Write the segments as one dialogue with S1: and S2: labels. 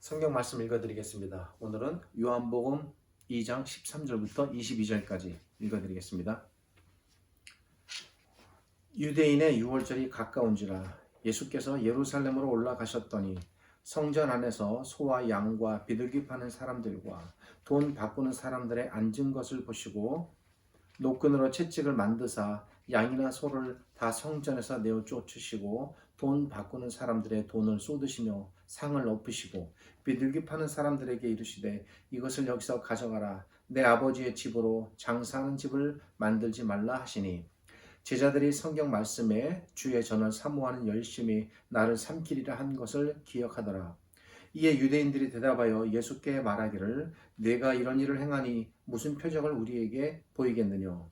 S1: 성경 말씀 읽어드리겠습니다. 오늘은 요한복음 2장 13절부터 22절까지 읽어드리겠습니다. 유대인의 유월절이 가까운지라 예수께서 예루살렘으로 올라가셨더니 성전 안에서 소와 양과 비둘기 파는 사람들과 돈 바꾸는 사람들의 앉은 것을 보시고 노끈으로 채찍을 만드사 양이나 소를 다 성전에서 내어 쫓으시고 돈 바꾸는 사람들의 돈을 쏟으시며 상을 엎으시고 비둘기 파는 사람들에게 이르시되 이것을 여기서 가져가라. 내 아버지의 집으로 장사하는 집을 만들지 말라 하시니 제자들이 성경 말씀에 주의 전을 사모하는 열심히 나를 삼키리라 한 것을 기억하더라. 이에 유대인들이 대답하여 예수께 말하기를 내가 이런 일을 행하니 무슨 표적을 우리에게 보이겠느냐.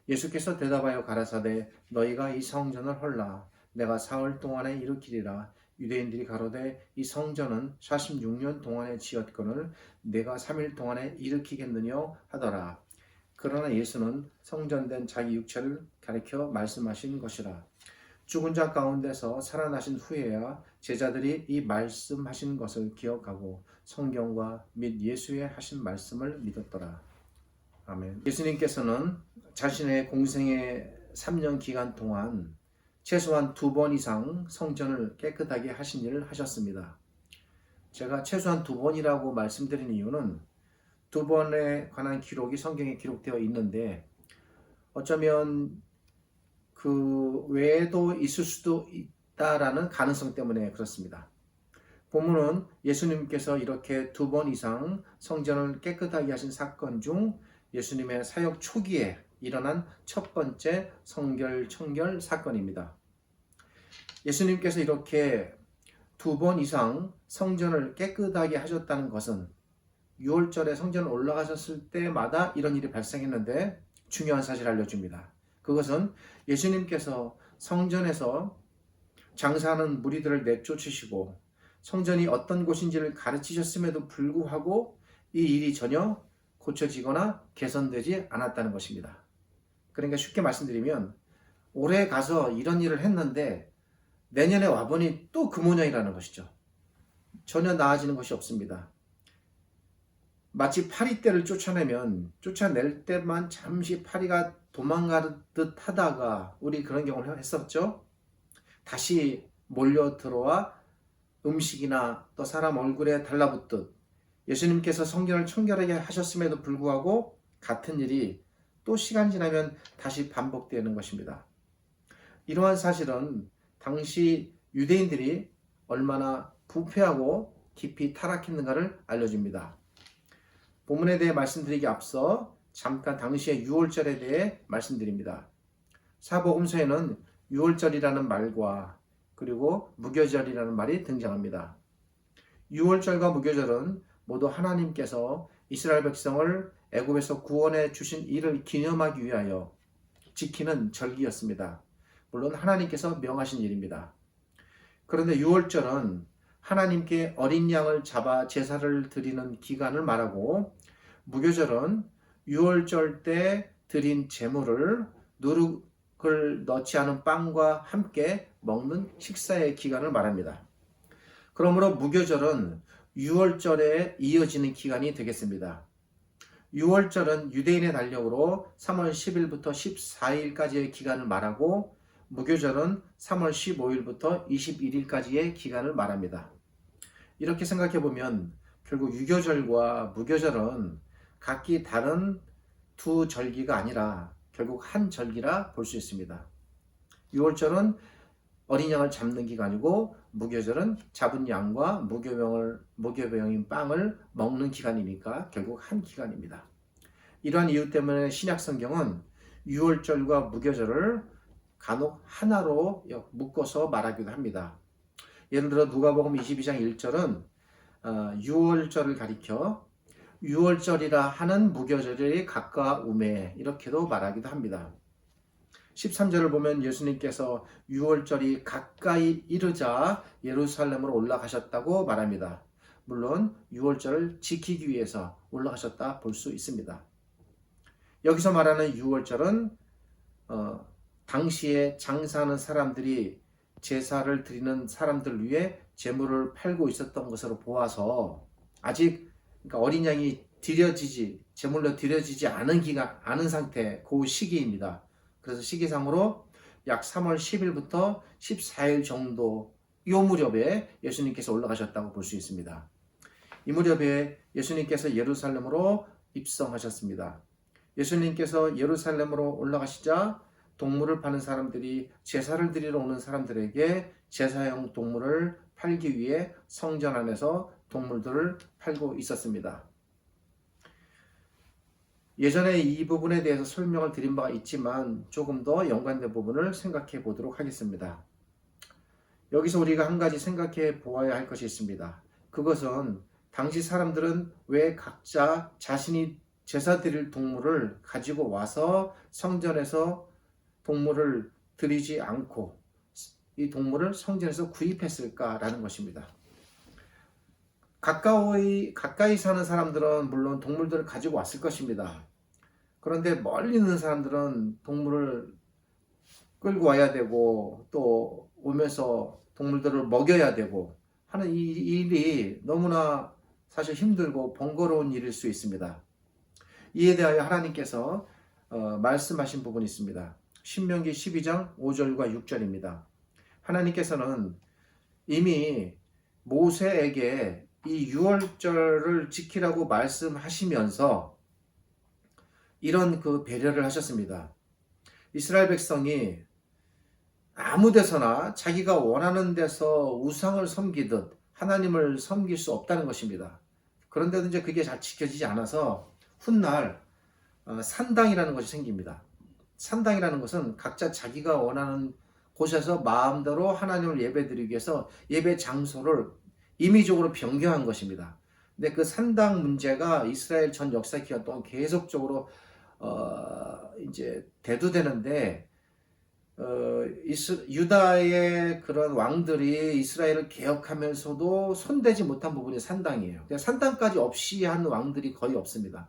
S1: 예수께서 대답하여 가라사대 너희가 이 성전을 헐라. 내가 사흘 동안에 일으키리라. 유대인들이 가로되 이 성전은 46년 동안에 지었거늘 내가 3일 동안에 일으키겠느냐 하더라. 그러나 예수는 성전된 자기 육체를 가리켜 말씀하신 것이라. 죽은 자 가운데서 살아나신 후에야 제자들이 이 말씀하신 것을 기억하고 성경과 및 예수의 하신 말씀을 믿었더라. 아멘. 예수님께서는 자신의 공생의 3년 기간 동안 최소한 2번 이상 성전을 깨끗하게 하신 일을 하셨습니다. 제가 최소한 2번이라고 말씀드린 이유는 2번에 관한 기록이 성경에 기록되어 있는데 어쩌면 그 외에도 있을 수도 있다라는 가능성 때문에 그렇습니다. 본문은 예수님께서 이렇게 2번 이상 성전을 깨끗하게 하신 사건 중 예수님의 사역 초기에 일어난 첫 번째 성결 청결 사건입니다. 예수님께서 이렇게 2번 이상 성전을 깨끗하게 하셨다는 것은 6월절에 성전을 올라가셨을 때마다 이런 일이 발생했는데 중요한 사실을 알려줍니다. 그것은 예수님께서 성전에서 장사하는 무리들을 내쫓으시고 성전이 어떤 곳인지를 가르치셨음에도 불구하고 이 일이 전혀 고쳐지거나 개선되지 않았다는 것입니다. 그러니까 쉽게 말씀드리면 올해 가서 이런 일을 했는데 내년에 와보니 또 그 모양이라는 것이죠. 전혀 나아지는 것이 없습니다. 마치 파리떼를 쫓아낼 때만 잠시 파리가 도망가듯 하다가 우리 그런 경험을 했었죠. 다시 몰려 들어와 음식이나 또 사람 얼굴에 달라붙듯 예수님께서 성전을 청결하게 하셨음에도 불구하고 같은 일이 또 시간 지나면 다시 반복되는 것입니다. 이러한 사실은 당시 유대인들이 얼마나 부패하고 깊이 타락했는가를 알려줍니다. 본문에 대해 말씀드리기 앞서 잠깐 당시의 유월절에 대해 말씀드립니다. 사복음서에는 유월절이라는 말과 그리고 무교절이라는 말이 등장합니다. 유월절과 무교절은 모두 하나님께서 이스라엘 백성을 애굽에서 구원해 주신 일을 기념하기 위하여 지키는 절기였습니다. 물론 하나님께서 명하신 일입니다. 그런데 유월절은 하나님께 어린 양을 잡아 제사를 드리는 기간을 말하고 무교절은 유월절 때 드린 제물을 누룩을 넣지 않은 빵과 함께 먹는 식사의 기간을 말합니다. 그러므로 무교절은 유월절에 이어지는 기간이 되겠습니다. 유월절은 유대인의 달력으로 3월 10일부터 14일까지의 기간을 말하고 무교절은 3월 15일부터 21일까지의 기간을 말합니다. 이렇게 생각해 보면 결국 유교절과 무교절은 각기 다른 두 절기가 아니라 결국 한 절기라 볼 수 있습니다. 유월절은 어린 양을 잡는 기간이고 무교절은 잡은 양과 무교병인 빵을 먹는 기간이니까 결국 한 기간입니다. 이러한 이유 때문에 신약 성경은 유월절과 무교절을 간혹 하나로 묶어서 말하기도 합니다. 예를 들어 누가복음 22장 1절은 유월절을 가리켜 유월절이라 하는 무교절이 가까우매 이렇게도 말하기도 합니다. 13절을 보면 예수님께서 유월절이 가까이 이르자 예루살렘으로 올라가셨다고 말합니다. 물론 유월절을 지키기 위해서 올라가셨다 볼 수 있습니다. 여기서 말하는 유월절은 당시에 장사하는 사람들이 제사를 드리는 사람들 위해 제물을 팔고 있었던 것으로 보아서 아직 그러니까 어린 양이 제물로 드려지지 않은 상태 그 시기입니다. 그래서 시기상으로 약 3월 10일부터 14일 정도 이 무렵에 예수님께서 올라가셨다고 볼 수 있습니다. 이 무렵에 예수님께서 예루살렘으로 입성하셨습니다. 예수님께서 예루살렘으로 올라가시자 동물을 파는 사람들이 제사를 드리러 오는 사람들에게 제사용 동물을 팔기 위해 성전 안에서 동물들을 팔고 있었습니다. 예전에 이 부분에 대해서 설명을 드린 바가 있지만 조금 더 연관된 부분을 생각해 보도록 하겠습니다. 여기서 우리가 한 가지 생각해 보아야 할 것이 있습니다. 그것은 당시 사람들은 왜 각자 자신이 제사 드릴 동물을 가지고 와서 성전에서 동물을 드리지 않고 이 동물을 성전에서 구입했을까라는 것입니다. 가까이 사는 사람들은 물론 동물들을 가지고 왔을 것입니다. 그런데 멀리 있는 사람들은 동물을 끌고 와야 되고 또 오면서 동물들을 먹여야 되고 하는 이 일이 너무나 사실 힘들고 번거로운 일일 수 있습니다. 이에 대하여 하나님께서 말씀하신 부분이 있습니다. 신명기 12장 5절과 6절입니다. 하나님께서는 이미 모세에게 이 유월절을 지키라고 말씀하시면서 이런 그 배려를 하셨습니다. 이스라엘 백성이 아무 데서나 자기가 원하는 데서 우상을 섬기듯 하나님을 섬길 수 없다는 것입니다. 그런데도 이제 그게 잘 지켜지지 않아서 훗날 산당이라는 것이 생깁니다. 산당이라는 것은 각자 자기가 원하는 곳에서 마음대로 하나님을 예배드리기 위해서 예배 장소를 임의적으로 변경한 것입니다. 근데 그 산당 문제가 이스라엘 전 역사 기간 동안 계속적으로 이제 대두되는데 유다의 그런 왕들이 이스라엘을 개혁하면서도 손대지 못한 부분이 산당이에요. 산당까지 없이 한 왕들이 거의 없습니다.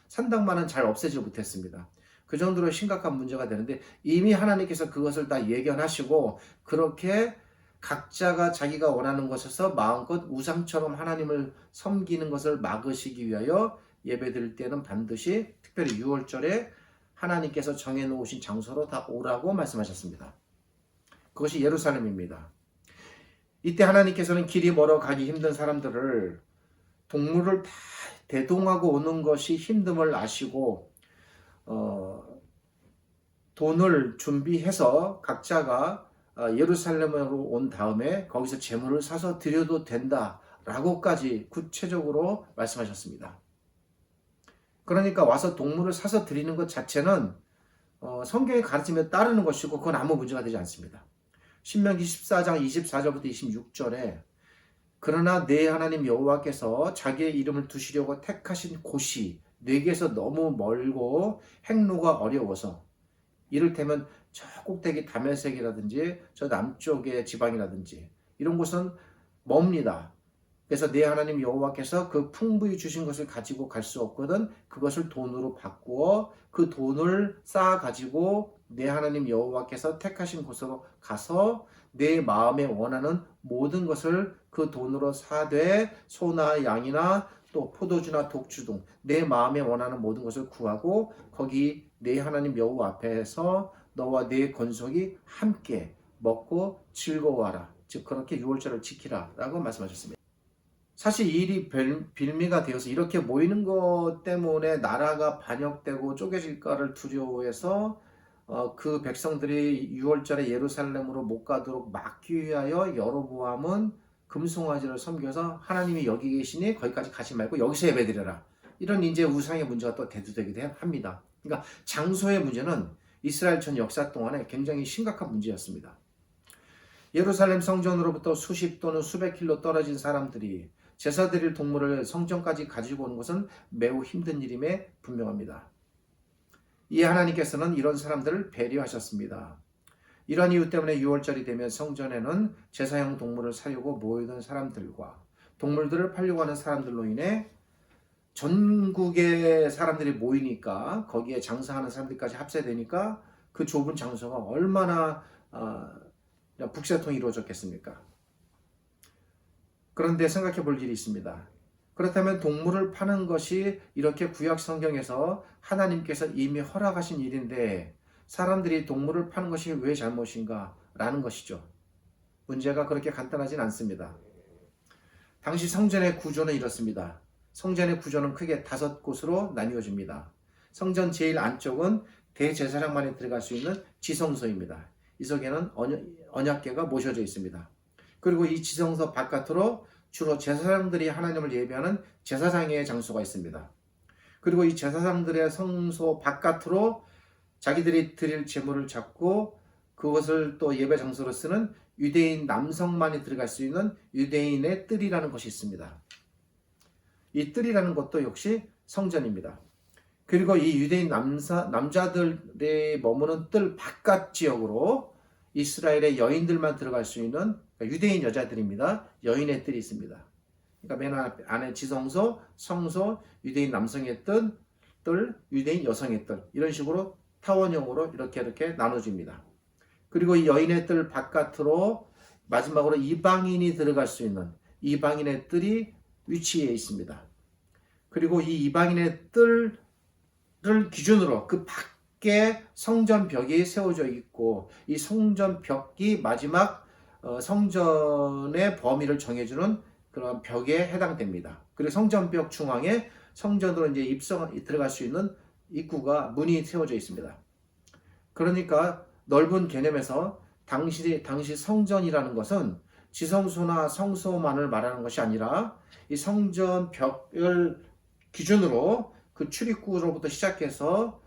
S1: 산당만은 잘 없애지 못했습니다. 그 정도로 심각한 문제가 되는데 이미 하나님께서 그것을 다 예견하시고 그렇게 각자가 자기가 원하는 곳에서 마음껏 우상처럼 하나님을 섬기는 것을 막으시기 위하여 예배드릴 때는 반드시 특별히 유월절에 하나님께서 정해놓으신 장소로 다 오라고 말씀하셨습니다. 그것이 예루살렘입니다. 이때 하나님께서는 길이 멀어 가기 힘든 사람들을 동물을 다 대동하고 오는 것이 힘듦을 아시고 돈을 준비해서 각자가 예루살렘으로 온 다음에 거기서 제물을 사서 드려도 된다라고까지 구체적으로 말씀하셨습니다. 그러니까 와서 동물을 사서 드리는 것 자체는 성경의 가르침에 따르는 것이고 그건 아무 문제가 되지 않습니다. 신명기 14장 24절부터 26절에 그러나 내 하나님 여호와께서 자기의 이름을 두시려고 택하신 곳이 내게서 너무 멀고 행로가 어려워서 이를테면 저 꼭대기 다메섹이라든지 저 남쪽의 지방이라든지 이런 곳은 멉니다. 그래서 내 하나님 여호와께서 그 풍부히 주신 것을 가지고 갈 수 없거든 그것을 돈으로 바꾸어 그 돈을 쌓아 가지고 내 하나님 여호와께서 택하신 곳으로 가서 내 마음에 원하는 모든 것을 그 돈으로 사되 소나 양이나 또 포도주나 독주 등 내 마음에 원하는 모든 것을 구하고 거기 내 하나님 여호와 앞에서 너와 네 건속이 함께 먹고 즐거워하라. 즉 그렇게 유월절을 지키라 라고 말씀하셨습니다. 사실 이 일이 빌미가 되어서 이렇게 모이는 것 때문에 나라가 반역되고 쪼개질까를 두려워해서 그 백성들이 유월절에 예루살렘으로 못 가도록 막기 위하여 여로보암은 금송아지를 섬겨서 하나님이 여기 계시니 거기까지 가지 말고 여기서 예배드려라. 이런 이제 우상의 문제가 또 대두되기도 합니다. 그러니까 장소의 문제는 이스라엘 전 역사 동안에 굉장히 심각한 문제였습니다. 예루살렘 성전으로부터 수십 또는 수백 킬로 떨어진 사람들이 제사 드릴 동물을 성전까지 가지고 오는 것은 매우 힘든 일임에 분명합니다. 이에 하나님께서는 이런 사람들을 배려하셨습니다. 이러한 이유 때문에 유월절이 되면 성전에는 제사용 동물을 사려고 모이던 사람들과 동물들을 팔려고 하는 사람들로 인해 전국의 사람들이 모이니까 거기에 장사하는 사람들까지 합세되니까 그 좁은 장소가 얼마나 북새통이 이루어졌겠습니까? 그런데 생각해 볼 일이 있습니다. 그렇다면 동물을 파는 것이 이렇게 구약 성경에서 하나님께서 이미 허락하신 일인데 사람들이 동물을 파는 것이 왜 잘못인가? 라는 것이죠. 문제가 그렇게 간단하진 않습니다. 당시 성전의 구조는 이렇습니다. 성전의 구조는 크게 5곳으로 나뉘어집니다. 성전 제일 안쪽은 대제사장만이 들어갈 수 있는 지성소입니다. 이 속에는 언약궤가 모셔져 있습니다. 그리고 이 지성소 바깥으로 주로 제사장들이 하나님을 예배하는 제사장의 장소가 있습니다. 그리고 이 제사장들의 성소 바깥으로 자기들이 드릴 제물을 잡고 그것을 또 예배 장소로 쓰는 유대인 남성만이 들어갈 수 있는 유대인의 뜰이라는 것이 있습니다. 이 뜰이라는 것도 역시 성전입니다. 그리고 이 유대인 남자들의 머무는 뜰 바깥 지역으로 이스라엘의 여인들만 들어갈 수 있는 유대인 여자들입니다. 여인의 뜰이 있습니다. 그러니까 맨 안에 지성소, 성소, 유대인 남성의 뜰, 유대인 여성의 뜰 이런 식으로 타원형으로 이렇게 나눠집니다. 그리고 이 여인의 뜰 바깥으로 마지막으로 이방인이 들어갈 수 있는 이방인의 뜰이 위치해 있습니다. 그리고 이 이방인의 뜰을 기준으로 그 밖에 성전벽이 세워져 있고 이 성전벽이 마지막 성전의 범위를 정해주는 그런 벽에 해당됩니다. 그리고 성전벽 중앙에 성전으로 이제 들어갈 수 있는 입구가 문이 세워져 있습니다. 그러니까 넓은 개념에서 당시 성전이라는 것은 지성소나 성소만을 말하는 것이 아니라 이 성전 벽을 기준으로 그 출입구로부터 시작해서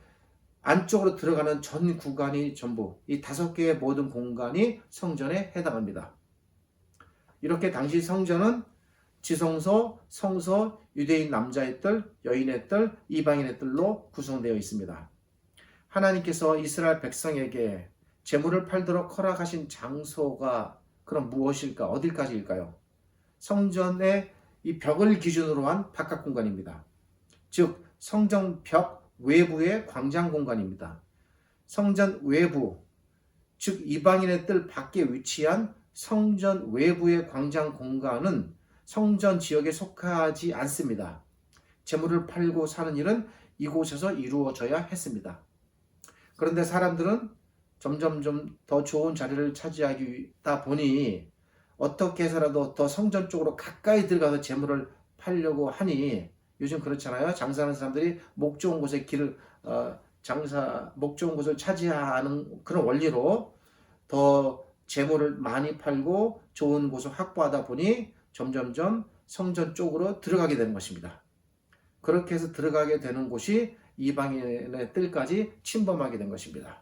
S1: 안쪽으로 들어가는 전 구간이 전부 이 5개의 모든 공간이 성전에 해당합니다. 이렇게 당시 성전은 지성소, 성소, 유대인 남자의 뜰, 여인의 뜰, 이방인의 뜰로 구성되어 있습니다. 하나님께서 이스라엘 백성에게 제물을 팔도록 허락하신 장소가 그럼 무엇일까? 어딜까지일까요? 성전의 이 벽을 기준으로 한 바깥 공간입니다. 즉 성전 벽 외부의 광장 공간입니다. 성전 외부, 즉 이방인의 뜰 밖에 위치한 성전 외부의 광장 공간은 성전 지역에 속하지 않습니다. 제물을 팔고 사는 일은 이곳에서 이루어져야 했습니다. 그런데 사람들은 점점 더 좋은 자리를 차지하다 보니 어떻게 해서라도 더 성전 쪽으로 가까이 들어가서 제물을 팔려고 하니 요즘 그렇잖아요. 장사하는 사람들이 목 좋은 곳에 목 좋은 곳을 차지하는 그런 원리로 더 제물을 많이 팔고 좋은 곳을 확보하다 보니 점점점 성전 쪽으로 들어가게 되는 것입니다. 그렇게 해서 들어가게 되는 곳이 이방인의 뜰까지 침범하게 된 것입니다.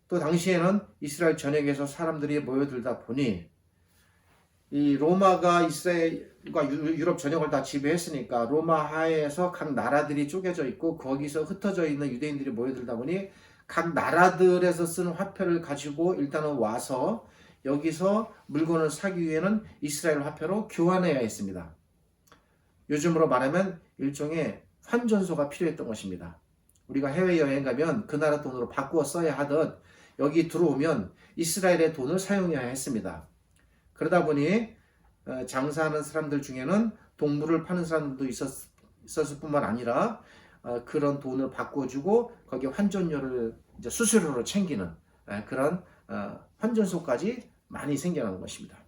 S1: 또 당시에는 이스라엘 전역에서 사람들이 모여들다 보니 이 로마가 이스라엘과 유럽 전역을 다 지배했으니까 로마 하에서 각 나라들이 쪼개져 있고 거기서 흩어져 있는 유대인들이 모여들다 보니 각 나라들에서 쓰는 화폐를 가지고 일단은 와서 여기서 물건을 사기 위해는 이스라엘 화폐로 교환해야 했습니다. 요즘으로 말하면 일종의 환전소가 필요했던 것입니다. 우리가 해외여행 가면 그 나라 돈으로 바꾸어 써야 하듯 여기 들어오면 이스라엘의 돈을 사용해야 했습니다. 그러다 보니 장사하는 사람들 중에는 동물을 파는 사람들도 있었을 뿐만 아니라 그런 돈을 바꿔주고 거기에 환전료를 이제 수수료로 챙기는 그런 환전소까지 많이 생겨나는 것입니다.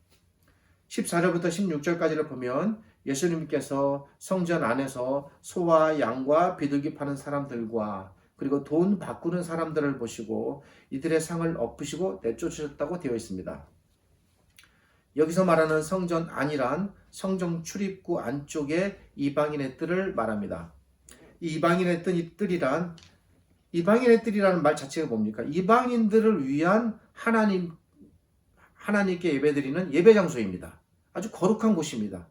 S1: 14절부터 16절까지를 보면 예수님께서 성전 안에서 소와 양과 비둘기 파는 사람들과 그리고 돈 바꾸는 사람들을 보시고 이들의 상을 엎으시고 내쫓으셨다고 되어 있습니다. 여기서 말하는 성전 안이란 성전 출입구 안쪽에 이방인의 뜰을 말합니다. 이 이방인의 뜰이란 이방인의 뜰이라는 말 자체가 뭡니까? 이방인들을 위한 하나님께 예배드리는 예배 장소입니다. 아주 거룩한 곳입니다.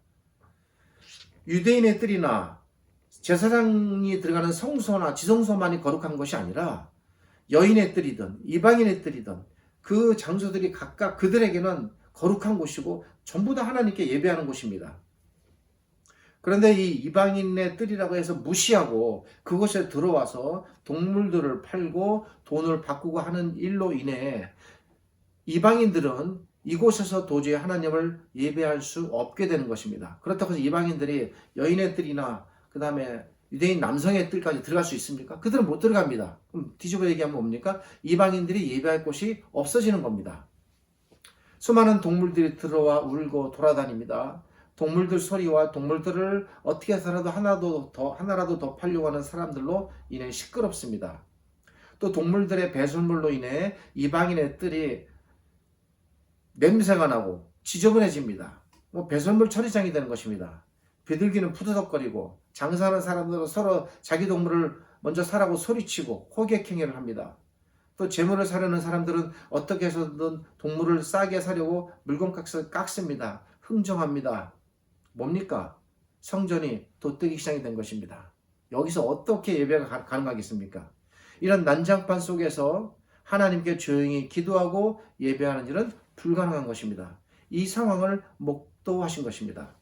S1: 유대인의 뜰이나 제사장이 들어가는 성소나 지성소만이 거룩한 것이 아니라 여인의 뜰이든 이방인의 뜰이든 그 장소들이 각각 그들에게는 거룩한 곳이고 전부 다 하나님께 예배하는 곳입니다. 그런데 이 이방인의 뜰이라고 해서 무시하고 그곳에 들어와서 동물들을 팔고 돈을 바꾸고 하는 일로 인해 이방인들은 이곳에서 도저히 하나님을 예배할 수 없게 되는 것입니다. 그렇다고 해서 이방인들이 여인의 뜰이나 그 다음에 유대인 남성의 뜰까지 들어갈 수 있습니까? 그들은 못 들어갑니다. 그럼 뒤집어 얘기하면 뭡니까? 이방인들이 예배할 곳이 없어지는 겁니다. 수많은 동물들이 들어와 울고 돌아다닙니다. 동물들 소리와 동물들을 어떻게 해서라도 하나라도 더 팔려고 하는 사람들로 인해 시끄럽습니다. 또 동물들의 배설물로 인해 이방인의 뜰이 냄새가 나고 지저분해집니다. 배설물 처리장이 되는 것입니다. 비둘기는 푸드덕거리고 장사하는 사람들은 서로 자기 동물을 먼저 사라고 소리치고 호객행위를 합니다. 또 재물을 사려는 사람들은 어떻게 해서든 동물을 싸게 사려고 물건값을 깎습니다. 흥정합니다. 뭡니까? 성전이 도떼기 시장이 된 것입니다. 여기서 어떻게 예배가 가능하겠습니까? 이런 난장판 속에서 하나님께 조용히 기도하고 예배하는 일은 불가능한 것입니다. 이 상황을 목도하신 것입니다.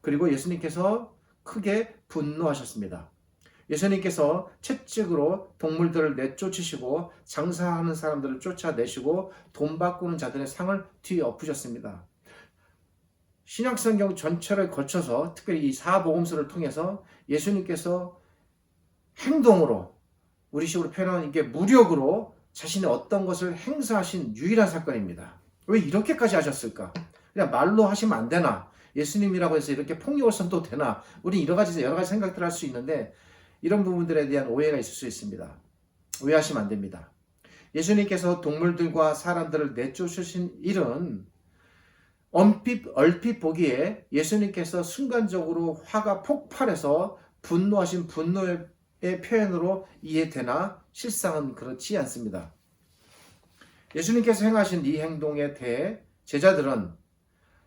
S1: 그리고 예수님께서 크게 분노하셨습니다. 예수님께서 채찍으로 동물들을 내쫓으시고 장사하는 사람들을 쫓아내시고 돈 바꾸는 자들의 상을 뒤엎으셨습니다. 신약성경 전체를 거쳐서 특별히 이 사복음서를 통해서 예수님께서 행동으로 우리식으로 표현하는 이게 무력으로 자신의 어떤 것을 행사하신 유일한 사건입니다. 왜 이렇게까지 하셨을까? 그냥 말로 하시면 안 되나? 예수님이라고 해서 이렇게 폭력을 써도 되나? 우리 여러 가지 생각들을 할 수 있는데 이런 부분들에 대한 오해가 있을 수 있습니다. 오해하시면 안 됩니다. 예수님께서 동물들과 사람들을 내쫓으신 일은 얼핏 보기에 예수님께서 순간적으로 화가 폭발해서 분노하신 분노의 표현으로 이해되나 실상은 그렇지 않습니다. 예수님께서 행하신 이 행동에 대해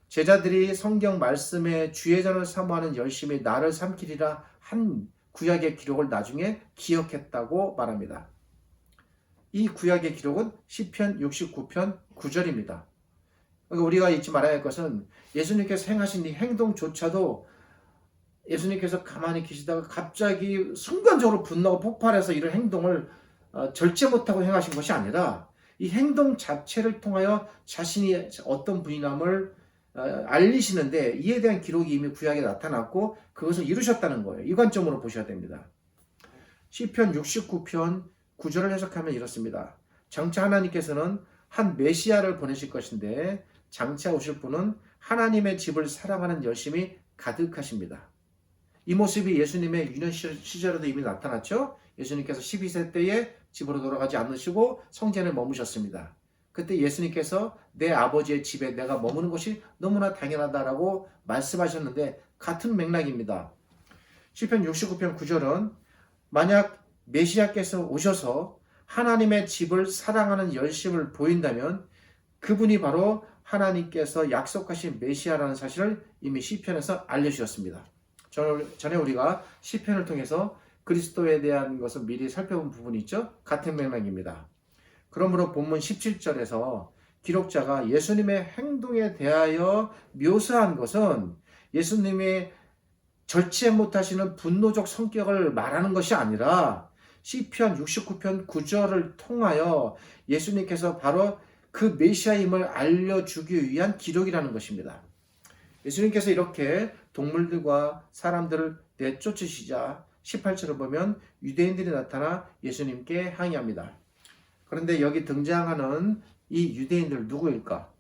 S1: 제자들이 성경 말씀에 주의전을 사모하는 열심히 나를 삼키리라 한 구약의 기록을 나중에 기억했다고 말합니다. 이 구약의 기록은 시편 69편 9절입니다. 그러니까 우리가 잊지 말아야 할 것은 예수님께서 행하신 이 행동조차도 예수님께서 가만히 계시다가 갑자기 순간적으로 분노가 폭발해서 이런 행동을 절제 못하고 행하신 것이 아니라 이 행동 자체를 통하여 자신이 어떤 분이남을 알리시는데 이에 대한 기록이 이미 구약에 나타났고 그것을 이루셨다는 거예요. 이 관점으로 보셔야 됩니다. 시편 69편 9절을 해석하면 이렇습니다. 장차 하나님께서는 한 메시아를 보내실 것인데 장차 오실 분은 하나님의 집을 사랑하는 열심이 가득하십니다. 이 모습이 예수님의 유년 시절에도 이미 나타났죠. 예수님께서 12세 때에 집으로 돌아가지 않으시고 성전에 머무셨습니다. 그때 예수님께서 내 아버지의 집에 내가 머무는 것이 너무나 당연하다라고 말씀하셨는데 같은 맥락입니다. 시편 69편 9절은 만약 메시아께서 오셔서 하나님의 집을 사랑하는 열심을 보인다면 그분이 바로 하나님께서 약속하신 메시아라는 사실을 이미 시편에서 알려주셨습니다. 전에 우리가 시편을 통해서 그리스도에 대한 것을 미리 살펴본 부분이 있죠. 같은 맥락입니다. 그러므로 본문 17절에서 기록자가 예수님의 행동에 대하여 묘사한 것은 예수님의 절제 못하시는 분노적 성격을 말하는 것이 아니라 시편 69편 9절을 통하여 예수님께서 바로 그 메시아임을 알려주기 위한 기록이라는 것입니다. 예수님께서 이렇게 동물들과 사람들을 내쫓으시자 18절을 보면 유대인들이 나타나 예수님께 항의합니다. 그런데 여기 등장하는 이 유대인들 누구일까?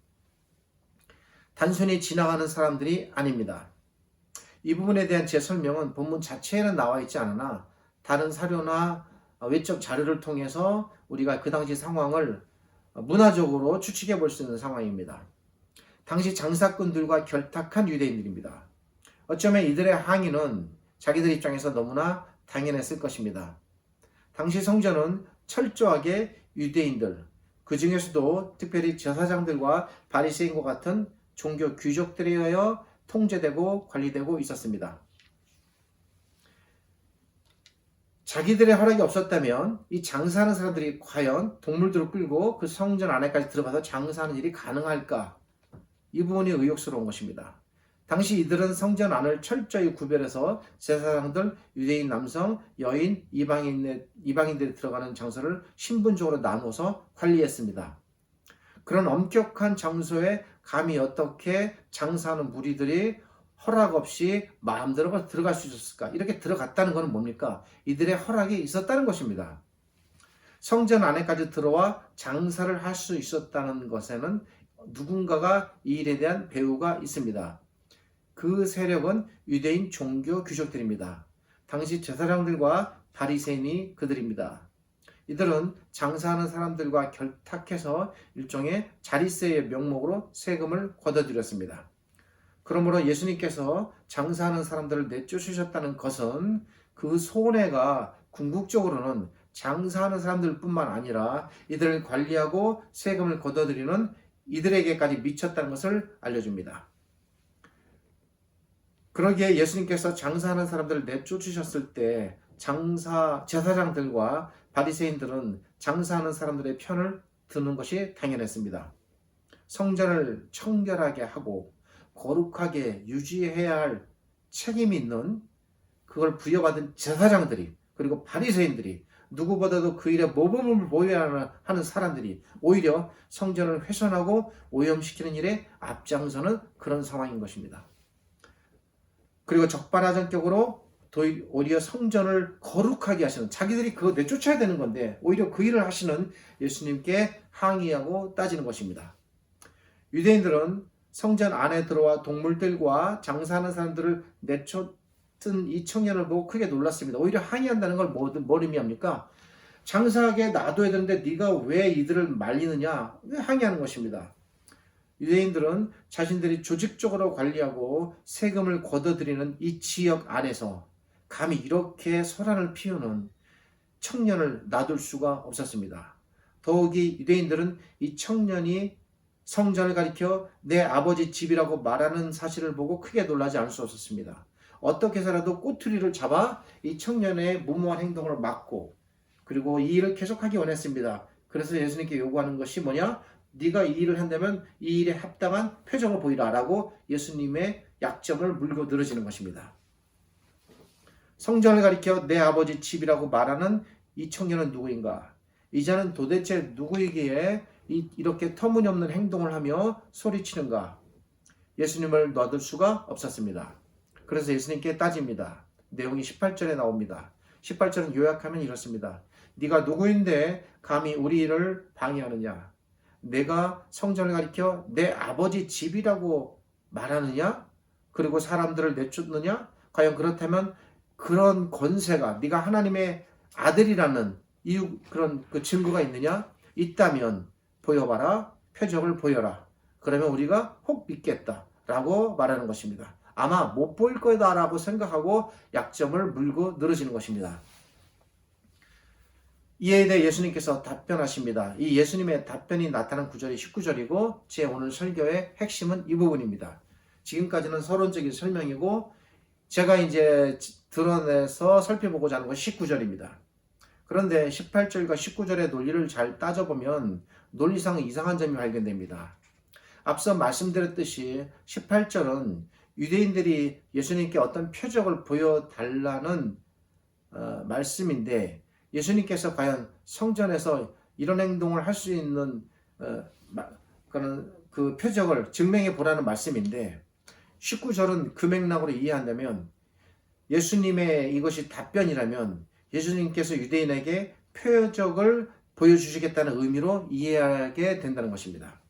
S1: 단순히 지나가는 사람들이 아닙니다. 이 부분에 대한 제 설명은 본문 자체에는 나와 있지 않으나 다른 사료나 외적 자료를 통해서 우리가 그 당시 상황을 문화적으로 추측해 볼 수 있는 상황입니다. 당시 장사꾼들과 결탁한 유대인들입니다. 어쩌면 이들의 항의는 자기들 입장에서 너무나 당연했을 것입니다. 당시 성전은 철저하게 유대인들, 그 중에서도 특별히 제사장들과 바리새인과 같은 종교 귀족들에 의하여 통제되고 관리되고 있었습니다. 자기들의 허락이 없었다면 이 장사하는 사람들이 과연 동물들을 끌고 그 성전 안에까지 들어가서 장사하는 일이 가능할까? 이 부분이 의혹스러운 것입니다. 당시 이들은 성전 안을 철저히 구별해서 제사장들, 유대인 남성, 여인, 이방인들이 들어가는 장소를 신분적으로 나누어서 관리했습니다. 그런 엄격한 장소에 감히 어떻게 장사하는 무리들이 허락 없이 마음대로 들어갈 수 있었을까? 이렇게 들어갔다는 것은 뭡니까? 이들의 허락이 있었다는 것입니다. 성전 안에까지 들어와 장사를 할 수 있었다는 것에는 누군가가 이 일에 대한 배후가 있습니다. 그 세력은 유대인 종교 귀족들입니다. 당시 제사장들과 바리새인이 그들입니다. 이들은 장사하는 사람들과 결탁해서 일종의 자리세의 명목으로 세금을 걷어들였습니다. 그러므로 예수님께서 장사하는 사람들을 내쫓으셨다는 것은 그 손해가 궁극적으로는 장사하는 사람들뿐만 아니라 이들을 관리하고 세금을 걷어들이는 이들에게까지 미쳤다는 것을 알려줍니다. 그러기에 예수님께서 장사하는 사람들을 내쫓으셨을 때 제사장들과 바리새인들은 장사하는 사람들의 편을 드는 것이 당연했습니다. 성전을 청결하게 하고 거룩하게 유지해야 할 책임이 있는 그걸 부여받은 제사장들이 그리고 바리새인들이 누구보다도 그 일에 모범을 보여야 하는 사람들이 오히려 성전을 훼손하고 오염시키는 일에 앞장서는 그런 상황인 것입니다. 그리고 적반하장격으로 오히려 성전을 거룩하게 하시는 자기들이 그거 내쫓아야 되는 건데 오히려 그 일을 하시는 예수님께 항의하고 따지는 것입니다. 유대인들은 성전 안에 들어와 동물들과 장사하는 사람들을 내쫓은 이 청년을 보고 크게 놀랐습니다. 오히려 항의한다는 걸 뭘 의미합니까? 장사하게 놔둬야 되는데 네가 왜 이들을 말리느냐? 왜 항의하는 것입니다. 유대인들은 자신들이 조직적으로 관리하고 세금을 걷어들이는 이 지역 안에서 감히 이렇게 소란을 피우는 청년을 놔둘 수가 없었습니다. 더욱이 유대인들은 이 청년이 성전을 가리켜 내 아버지 집이라고 말하는 사실을 보고 크게 놀라지 않을 수 없었습니다. 어떻게 해서라도 꼬투리를 잡아 이 청년의 무모한 행동을 막고 그리고 이 일을 계속하기 원했습니다. 그래서 예수님께 요구하는 것이 뭐냐? 네가 이 일을 한다면 이 일에 합당한 표정을 보이라 라고 예수님의 약점을 물고 늘어지는 것입니다. 성전을 가리켜 내 아버지 집이라고 말하는 이 청년은 누구인가? 이 자는 도대체 누구이기에 이렇게 터무니없는 행동을 하며 소리치는가? 예수님을 놔둘 수가 없었습니다. 그래서 예수님께 따집니다. 내용이 18절에 나옵니다. 18절은 요약하면 이렇습니다. 네가 누구인데 감히 우리 일을 방해하느냐? 내가 성전을 가리켜 내 아버지 집이라고 말하느냐? 그리고 사람들을 내쫓느냐? 과연 그렇다면 그런 권세가 네가 하나님의 아들이라는 그런 그 증거가 있느냐? 있다면 보여봐라. 표적을 보여라. 그러면 우리가 혹 믿겠다라고 말하는 것입니다. 아마 못 보일 거다라고 생각하고 약점을 물고 늘어지는 것입니다. 이에 대해 예수님께서 답변하십니다. 이 예수님의 답변이 나타난 구절이 19절이고 제 오늘 설교의 핵심은 이 부분입니다. 지금까지는 서론적인 설명이고 제가 이제 드러내서 살펴보고자 하는 것이 19절입니다. 그런데 18절과 19절의 논리를 잘 따져보면 논리상 이상한 점이 발견됩니다. 앞서 말씀드렸듯이 18절은 유대인들이 예수님께 어떤 표적을 보여달라는 말씀인데 예수님께서 과연 성전에서 이런 행동을 할 수 있는 그 표적을 증명해 보라는 말씀인데 19절은 그 맥락으로 이해한다면 예수님의 이것이 답변이라면 예수님께서 유대인에게 표적을 보여주시겠다는 의미로 이해하게 된다는 것입니다.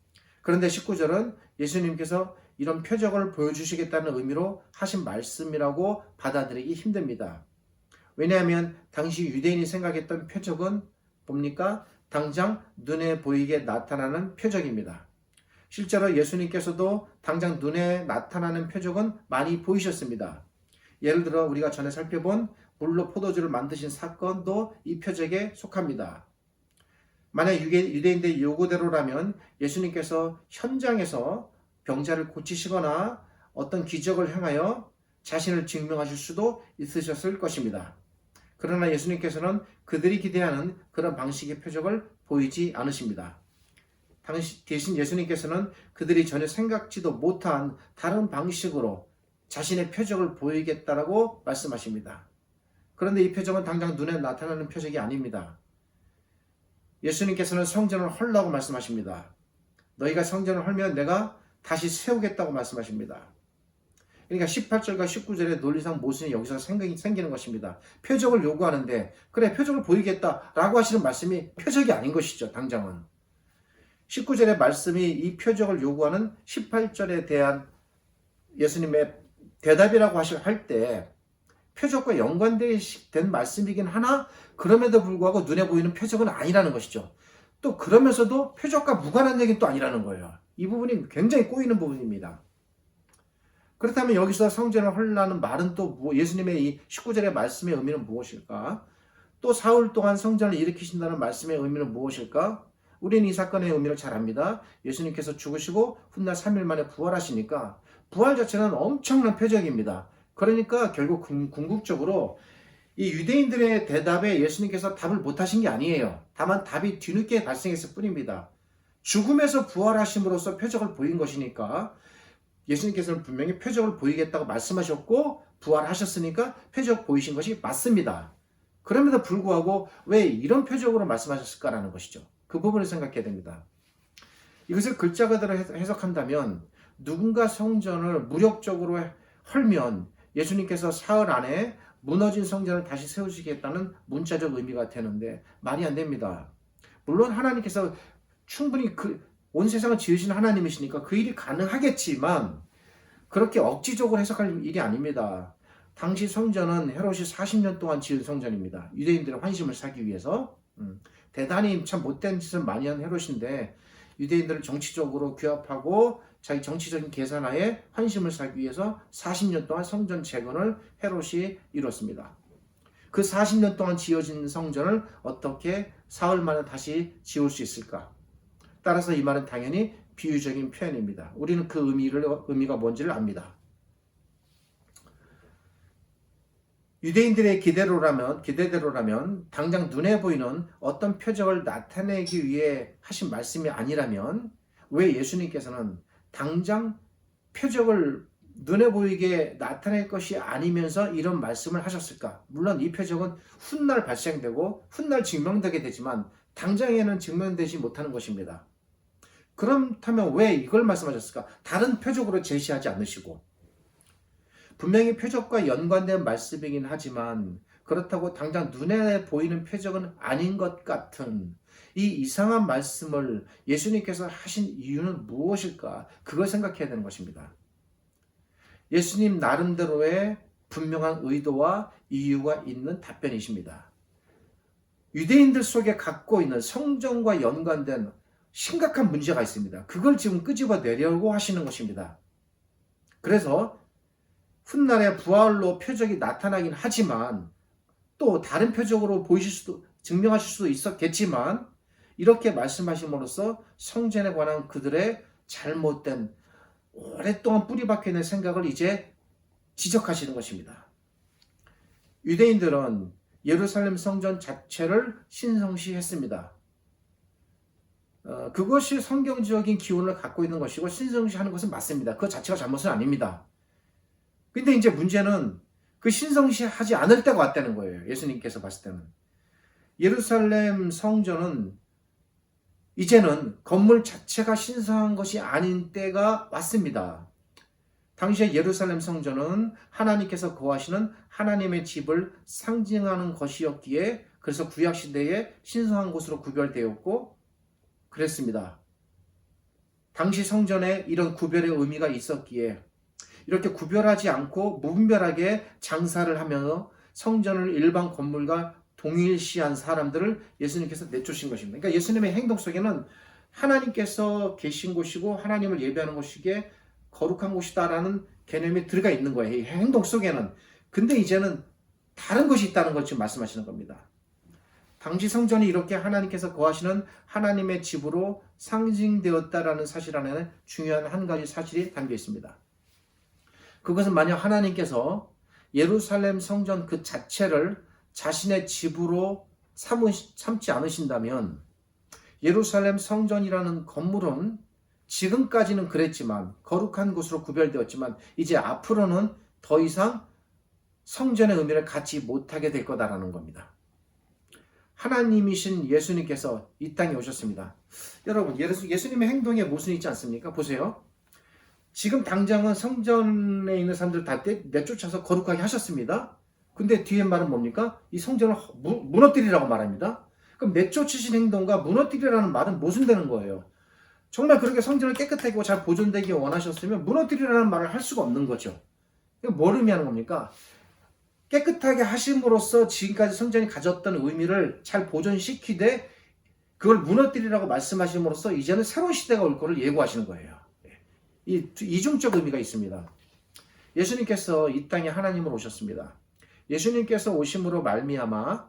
S1: 그런데 19절은 예수님께서 이런 표적을 보여주시겠다는 의미로 하신 말씀이라고 받아들이기 힘듭니다. 왜냐하면 당시 유대인이 생각했던 표적은 뭡니까? 당장 눈에 보이게 나타나는 표적입니다. 실제로 예수님께서도 당장 눈에 나타나는 표적은 많이 보이셨습니다. 예를 들어 우리가 전에 살펴본 물로 포도주를 만드신 사건도 이 표적에 속합니다. 만약 유대인들의 요구대로라면 예수님께서 현장에서 병자를 고치시거나 어떤 기적을 행하여 자신을 증명하실 수도 있으셨을 것입니다. 그러나 예수님께서는 그들이 기대하는 그런 방식의 표적을 보이지 않으십니다. 대신 예수님께서는 그들이 전혀 생각지도 못한 다른 방식으로 자신의 표적을 보이겠다라고 말씀하십니다. 그런데 이 표적은 당장 눈에 나타나는 표적이 아닙니다. 예수님께서는 성전을 헐라고 말씀하십니다. 너희가 성전을 헐면 내가 다시 세우겠다고 말씀하십니다. 그러니까 18절과 19절의 논리상 모순이 여기서 생기는 것입니다. 표적을 요구하는데 그래 표적을 보이겠다라고 하시는 말씀이 표적이 아닌 것이죠. 당장은. 19절의 말씀이 이 표적을 요구하는 18절에 대한 예수님의 대답이라고 할 때 표적과 연관된 말씀이긴 하나 그럼에도 불구하고 눈에 보이는 표적은 아니라는 것이죠. 또 그러면서도 표적과 무관한 얘기는 또 아니라는 거예요. 이 부분이 굉장히 꼬이는 부분입니다. 그렇다면 여기서 성전을 헐라는 말은 또 예수님의 이 19절의 말씀의 의미는 무엇일까? 또 사흘 동안 성전을 일으키신다는 말씀의 의미는 무엇일까? 우리는 이 사건의 의미를 잘 압니다. 예수님께서 죽으시고 훗날 3일 만에 부활하시니까 부활 자체는 엄청난 표적입니다. 그러니까 결국 궁극적으로 이 유대인들의 대답에 예수님께서 답을 못하신 게 아니에요. 다만 답이 뒤늦게 발생했을 뿐입니다. 죽음에서 부활하심으로써 표적을 보인 것이니까 예수님께서는 분명히 표적을 보이겠다고 말씀하셨고 부활하셨으니까 표적 보이신 것이 맞습니다. 그럼에도 불구하고 왜 이런 표적으로 말씀하셨을까라는 것이죠. 그 부분을 생각해야 됩니다. 이것을 글자 그대로 해석한다면 누군가 성전을 무력적으로 헐면 예수님께서 사흘 안에 무너진 성전을 다시 세우시겠다는 문자적 의미가 되는데 말이 안 됩니다. 물론 하나님께서 충분히 온 세상을 지으신 하나님이시니까 그 일이 가능하겠지만 그렇게 억지적으로 해석할 일이 아닙니다. 당시 성전은 헤롯이 40년 동안 지은 성전입니다. 유대인들의 환심을 사기 위해서. 대단히 참 못된 짓을 많이 한 헤롯인데 유대인들을 정치적으로 규합하고 자기 정치적인 계산하에 환심을 사기 위해서 40년 동안 성전 재건을 헤롯이 이뤘습니다. 그 40년 동안 지어진 성전을 어떻게 사흘 만에 다시 지을 수 있을까? 따라서 이 말은 당연히 비유적인 표현입니다. 우리는 그 의미가 뭔지를 압니다. 유대인들의 기대대로라면 당장 눈에 보이는 어떤 표적을 나타내기 위해 하신 말씀이 아니라면 왜 예수님께서는 당장 표적을 눈에 보이게 나타낼 것이 아니면서 이런 말씀을 하셨을까? 물론 이 표적은 훗날 발생되고 훗날 증명되게 되지만 당장에는 증명되지 못하는 것입니다. 그렇다면 왜 이걸 말씀하셨을까? 다른 표적으로 제시하지 않으시고 분명히 표적과 연관된 말씀이긴 하지만 그렇다고 당장 눈에 보이는 표적은 아닌 것 같은 이 이상한 말씀을 예수님께서 하신 이유는 무엇일까? 그걸 생각해야 되는 것입니다. 예수님 나름대로의 분명한 의도와 이유가 있는 답변이십니다. 유대인들 속에 갖고 있는 성전과 연관된 심각한 문제가 있습니다. 그걸 지금 끄집어내려고 하시는 것입니다. 그래서 훗날에 부활로 표적이 나타나긴 하지만 또 다른 표적으로 증명하실 수도 있었겠지만 이렇게 말씀하심으로써 성전에 관한 그들의 잘못된 오랫동안 뿌리 박혀 있는 생각을 이제 지적하시는 것입니다. 유대인들은 예루살렘 성전 자체를 신성시했습니다. 그것이 성경적인 기운을 갖고 있는 것이고 신성시하는 것은 맞습니다. 그 자체가 잘못은 아닙니다. 근데 이제 문제는 그 신성시하지 않을 때가 왔다는 거예요. 예수님께서 봤을 때는. 예루살렘 성전은 이제는 건물 자체가 신성한 것이 아닌 때가 왔습니다. 당시에 예루살렘 성전은 하나님께서 거하시는 하나님의 집을 상징하는 것이었기에 그래서 구약시대에 신성한 곳으로 구별되었고 그랬습니다. 당시 성전에 이런 구별의 의미가 있었기에 이렇게 구별하지 않고 무분별하게 장사를 하면서 성전을 일반 건물과 동일시한 사람들을 예수님께서 내쫓으신 것입니다. 그러니까 예수님의 행동 속에는 하나님께서 계신 곳이고 하나님을 예배하는 곳이기에 거룩한 곳이다라는 개념이 들어가 있는 거예요. 이 행동 속에는. 근데 이제는 다른 것이 있다는 걸 지금 말씀하시는 겁니다. 당시 성전이 이렇게 하나님께서 거하시는 하나님의 집으로 상징되었다라는 사실 안에는 중요한 한 가지 사실이 담겨 있습니다. 그것은 만약 하나님께서 예루살렘 성전 그 자체를 자신의 집으로 삼지 않으신다면 예루살렘 성전이라는 건물은 지금까지는 그랬지만 거룩한 곳으로 구별되었지만 이제 앞으로는 더 이상 성전의 의미를 갖지 못하게 될 거다라는 겁니다. 하나님이신 예수님께서 이 땅에 오셨습니다. 여러분, 예수님의 행동에 모순이 있지 않습니까? 보세요. 지금 당장은 성전에 있는 사람들 다 내쫓아서 거룩하게 하셨습니다. 근데 뒤에 말은 뭡니까? 이 성전을 무너뜨리라고 말합니다. 그럼 내쫓으신 행동과 무너뜨리라는 말은 모순되는 거예요. 정말 그렇게 성전을 깨끗하게 잘 보존되기 원하셨으면 무너뜨리라는 말을 할 수가 없는 거죠. 이거 뭘 의미하는 겁니까? 깨끗하게 하심으로써 지금까지 성전이 가졌던 의미를 잘 보존시키되 그걸 무너뜨리라고 말씀하심으로써 이제는 새로운 시대가 올 것을 예고하시는 거예요. 이 이중적 의미가 있습니다. 예수님께서 이 땅에 하나님으로 오셨습니다. 예수님께서 오심으로 말미암아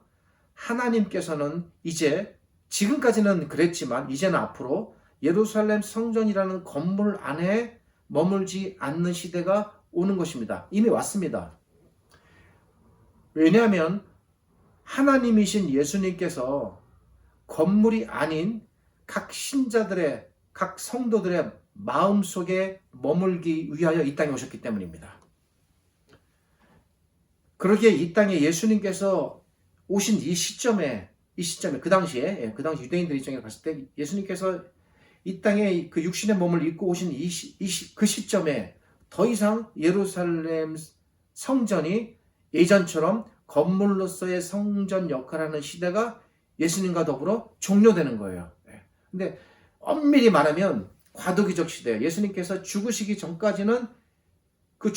S1: 하나님께서는 이제 지금까지는 그랬지만 이제는 앞으로 예루살렘 성전이라는 건물 안에 머물지 않는 시대가 오는 것입니다. 이미 왔습니다. 왜냐하면 하나님이신 예수님께서 건물이 아닌 각 신자들의, 각 성도들의 마음속에 머물기 위하여 이 땅에 오셨기 때문입니다. 그러기에 이 땅에 예수님께서 오신 이 시점에 그 당시 유대인들 입장에서 봤을 때 예수님께서 이 땅에 그 육신의 몸을 입고 오신 그 시점에 더 이상 예루살렘 성전이 예전처럼 건물로서의 성전 역할을 하는 시대가 예수님과 더불어 종료되는 거예요. 근데 엄밀히 말하면 과도기적 시대, 예수님께서 죽으시기 전까지는 그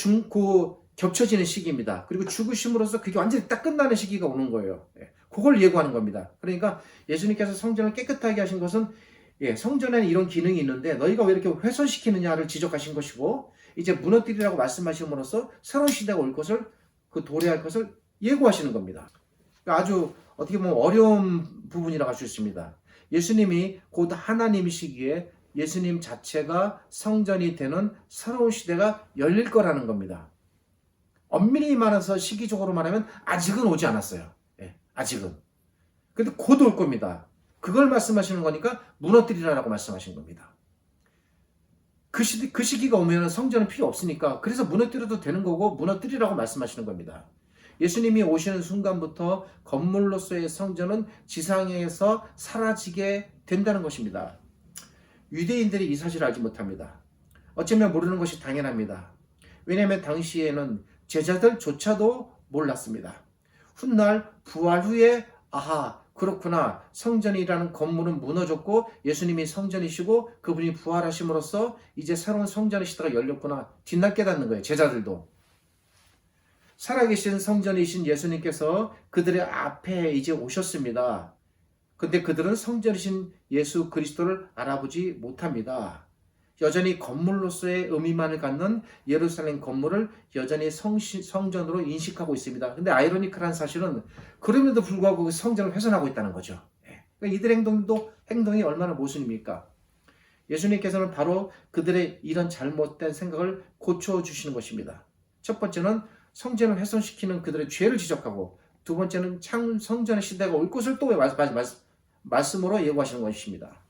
S1: 겹쳐지는 시기입니다. 그리고 죽으심으로써 그게 완전히 딱 끝나는 시기가 오는 거예요. 그걸 예고하는 겁니다. 그러니까 예수님께서 성전을 깨끗하게 하신 것은 성전에는 이런 기능이 있는데 너희가 왜 이렇게 훼손시키느냐를 지적하신 것이고 이제 무너뜨리라고 말씀하심으로써 새로운 시대가 올 것을 그 도래할 것을 예고하시는 겁니다. 그러니까 아주 어떻게 보면 어려운 부분이라고 할 수 있습니다. 예수님이 곧 하나님이시기에 예수님 자체가 성전이 되는 새로운 시대가 열릴 거라는 겁니다. 엄밀히 말해서 시기적으로 말하면 아직은 오지 않았어요. 아직은. 근데 곧 올 겁니다. 그걸 말씀하시는 거니까 무너뜨리라고 말씀하신 겁니다. 그 시기가 오면 성전은 필요 없으니까 그래서 무너뜨려도 되는 거고 무너뜨리라고 말씀하시는 겁니다. 예수님이 오시는 순간부터 건물로서의 성전은 지상에서 사라지게 된다는 것입니다. 유대인들이 이 사실을 알지 못합니다. 어쩌면 모르는 것이 당연합니다. 왜냐하면 당시에는 제자들조차도 몰랐습니다. 훗날 부활 후에 그렇구나. 성전이라는 건물은 무너졌고 예수님이 성전이시고 그분이 부활하심으로써 이제 새로운 성전의 시대가 열렸구나. 뒷날 깨닫는 거예요. 제자들도. 살아계신 성전이신 예수님께서 그들의 앞에 이제 오셨습니다. 근데 그들은 성전이신 예수 그리스도를 알아보지 못합니다. 여전히 건물로서의 의미만을 갖는 예루살렘 건물을 여전히 성전으로 인식하고 있습니다. 근데 아이러니컬한 사실은 그럼에도 불구하고 그 성전을 훼손하고 있다는 거죠. 그러니까 이들의 행동이 얼마나 모순입니까? 예수님께서는 바로 그들의 이런 잘못된 생각을 고쳐주시는 것입니다. 첫 번째는 성전을 훼손시키는 그들의 죄를 지적하고 두 번째는 성전의 시대가 올 것을 또 말씀으로 예고하시는 것입니다.